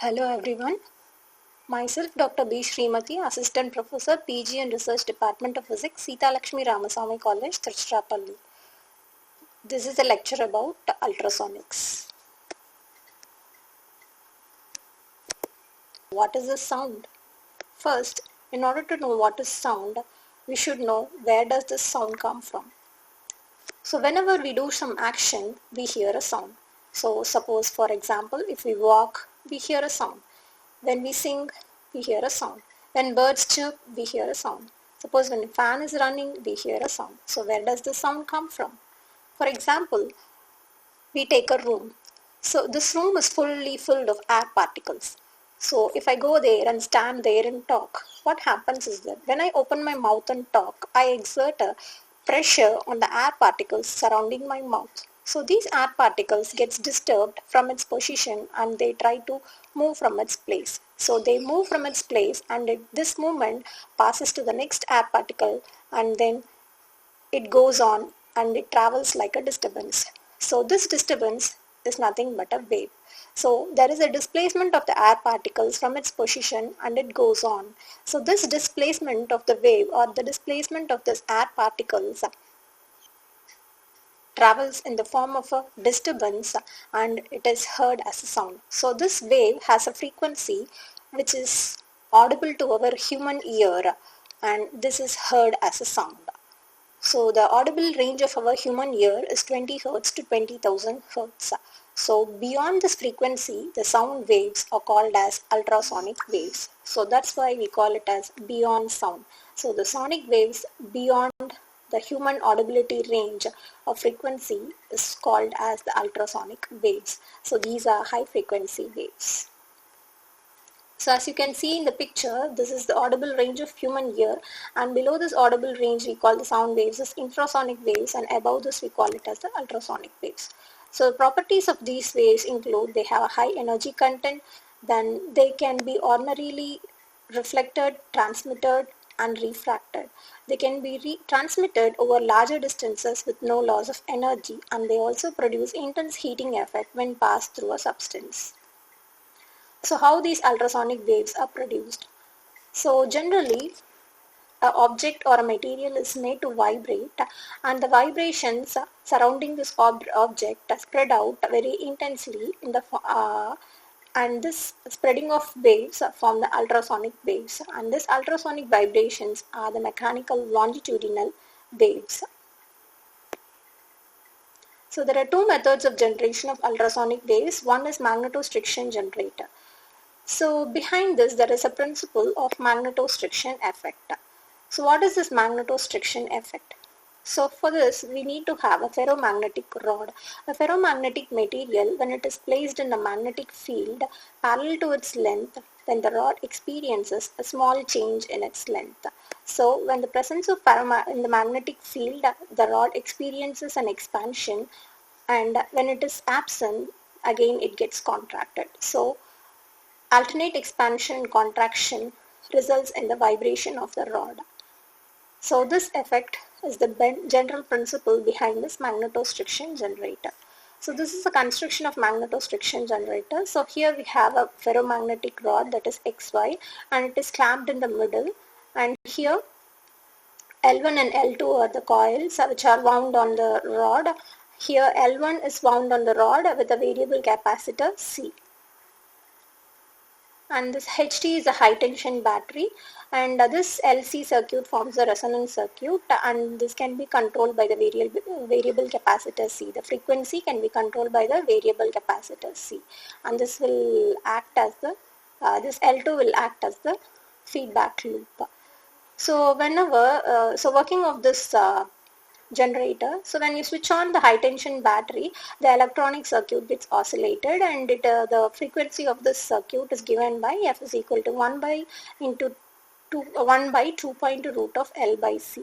Hello everyone, myself Dr.B.Srimathy, Assistant Professor, PG and Research Department of Physics, Sita Lakshmi Ramasamy College, Tiruchirappalli. This is a lecture about ultrasonics. What is the sound? First, in order to know what is sound, we should know where does this sound come from. So whenever we do some action, we hear a sound. So suppose for example, if we walk, we hear a sound. When we sing, we hear a sound. When birds chirp, we hear a sound. Suppose when a fan is running, we hear a sound. So where does the sound come from? For example, we take a room. So this room is fully filled of air particles. So if I go there and stand there and talk, what happens is that when I open my mouth and talk, I exert a pressure on the air particles surrounding my mouth. So these air particles gets disturbed from its position and they try to move from its place. So they move from its place and this movement passes to the next air particle and then it goes on and it travels like a disturbance. So this disturbance is nothing but a wave. So there is a displacement of the air particles from its position and it goes on. So this displacement of the wave or the displacement of this air particles travels in the form of a disturbance and it is heard as a sound. So this wave has a frequency which is audible to our human ear and this is heard as a sound. So the audible range of our human ear is 20 Hz to 20,000 Hz. So beyond this frequency, the sound waves are called as ultrasonic waves. So that's why we call it as beyond sound. So the sonic waves beyond the human audibility range of frequency is called as the ultrasonic waves. So these are high frequency waves. So as you can see in the picture, this is the audible range of human ear, and below this audible range we call the sound waves as infrasonic waves, and above this we call it as the ultrasonic waves. So the properties of these waves include they have a high energy content, then they can be ordinarily reflected, transmitted and refracted. They can be transmitted over larger distances with no loss of energy, and they also produce intense heating effect when passed through a substance. So how these ultrasonic waves are produced? So generally, an object or a material is made to vibrate and the vibrations surrounding this object are spread out very intensely in the and this spreading of waves form the ultrasonic waves, and these ultrasonic vibrations are the mechanical longitudinal waves. So there are two methods of generation of ultrasonic waves. One is magnetostriction generator. So behind this there is a principle of magnetostriction effect. So what is this magnetostriction effect? So for this we need to have a ferromagnetic rod. A ferromagnetic material, when it is placed in a magnetic field parallel to its length, then the rod experiences a small change in its length. So when the presence of in the magnetic field, the rod experiences an expansion, and when it is absent, again it gets contracted. So alternate expansion and contraction results in the vibration of the rod. So this effect is the general principle behind this magnetostriction generator. So this is a construction of magnetostriction generator. So here we have a ferromagnetic rod that is XY and it is clamped in the middle, and here L1 and L2 are the coils which are wound on the rod. Here L1 is wound on the rod with a variable capacitor C. And this HT is a high tension battery, and this LC circuit forms a resonance circuit, and this can be controlled by the variable capacitor C. The frequency can be controlled by the variable capacitor C, and this will act as the this L2 will act as the feedback loop. So whenever working of this generator, so when you switch on the high tension battery, the electronic circuit gets oscillated, and the frequency of this circuit is given by F is equal to 1 by 2.2 root of L by C.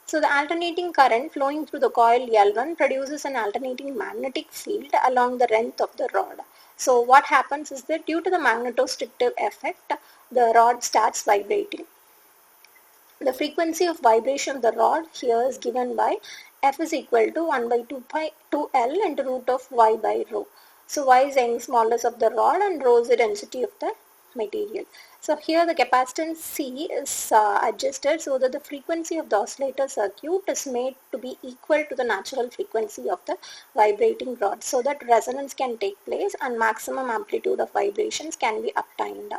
So the alternating current flowing through the coil L1 produces an alternating magnetic field along the length of the rod. So what happens is that due to the magnetostrictive effect, the rod starts vibrating. The frequency of vibration of the rod here is given by F is equal to 1 by 2L into root of Y by rho. So y is the Young's modulus of the rod and rho is the density of the material. So here the capacitance C is adjusted so that the frequency of the oscillator circuit is made to be equal to the natural frequency of the vibrating rod, so that resonance can take place and maximum amplitude of vibrations can be obtained.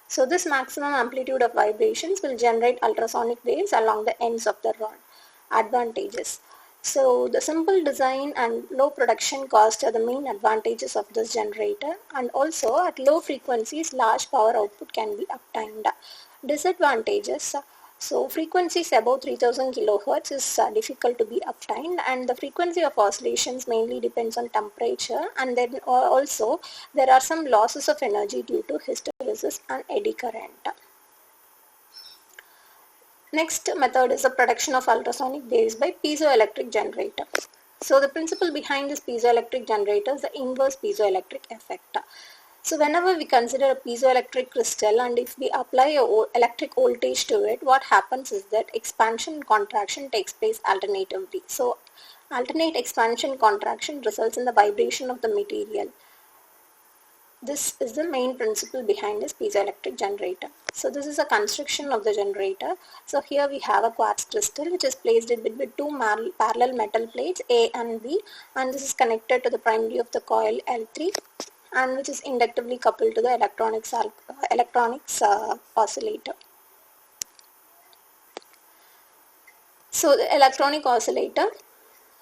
So this maximum amplitude of vibrations will generate ultrasonic waves along the ends of the rod. Advantages. So the simple design and low production cost are the main advantages of this generator, and also at low frequencies large power output can be obtained. Disadvantages. So frequencies above 3000 kilohertz is difficult to be obtained, and the frequency of oscillations mainly depends on temperature, and then also there are some losses of energy due to hysteresis and eddy current. Next method is the production of ultrasonic waves by piezoelectric generator. So the principle behind this piezoelectric generator is the inverse piezoelectric effect. So whenever we consider a piezoelectric crystal and if we apply a electric voltage to it, what happens is that expansion and contraction takes place alternatively. So alternate expansion contraction results in the vibration of the material. This is the main principle behind this piezoelectric generator. So this is a construction of the generator. So here we have a quartz crystal which is placed in between two parallel metal plates A and B, and this is connected to the primary of the coil L3, and which is inductively coupled to the electronics oscillator. So the electronic oscillator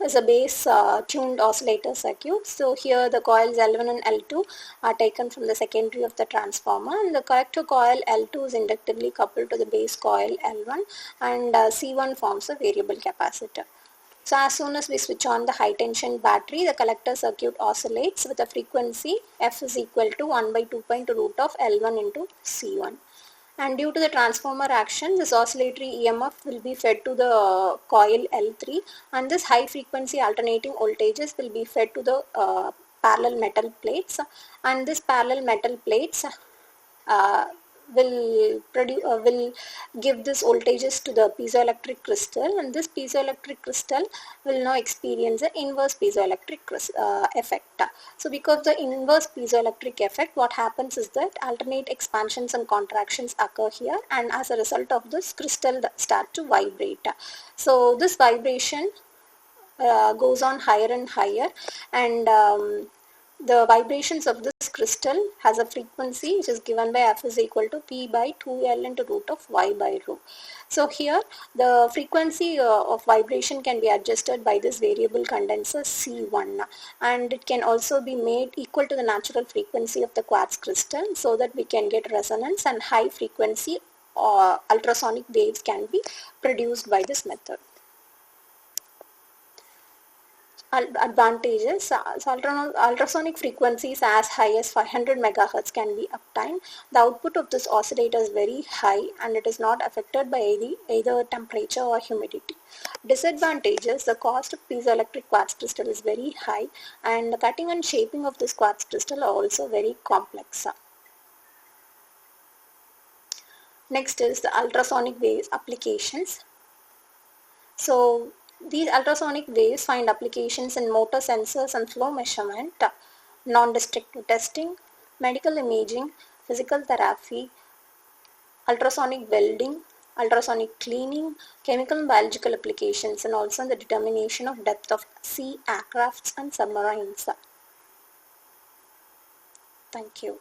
is a base tuned oscillator circuit. So here the coils L1 and L2 are taken from the secondary of the transformer, and the collector coil L2 is inductively coupled to the base coil L1, and C1 forms a variable capacitor. So as soon as we switch on the high tension battery, the collector circuit oscillates with a frequency F is equal to 1 by 2 pi root of L1 into C1. And due to the transformer action, this oscillatory EMF will be fed to the coil L3, and this high frequency alternating voltages will be fed to the parallel metal plates, and this parallel metal plates uh, will give this voltages to the piezoelectric crystal, and this piezoelectric crystal will now experience the inverse piezoelectric effect. So because of the inverse piezoelectric effect, what happens is that alternate expansions and contractions occur here, and as a result of this, crystal start to vibrate. So this vibration goes on higher and higher, and the vibrations of this crystal has a frequency which is given by F is equal to P by 2L into root of Y by rho. So here the frequency of vibration can be adjusted by this variable condenser C1, and it can also be made equal to the natural frequency of the quartz crystal, so that we can get resonance and high frequency ultrasonic waves can be produced by this method. Advantages. So ultrasonic frequencies as high as 500 megahertz can be obtained. The output of this oscillator is very high, and it is not affected by either temperature or humidity. Disadvantages. The cost of piezoelectric quartz crystal is very high, and the cutting and shaping of this quartz crystal are also very complex. Next is the ultrasonic waves applications. So these ultrasonic waves find applications in motor sensors and flow measurement, non-destructive testing, medical imaging, physical therapy, ultrasonic welding, ultrasonic cleaning, chemical and biological applications, and also in the determination of depth of sea aircrafts and submarines. Thank you.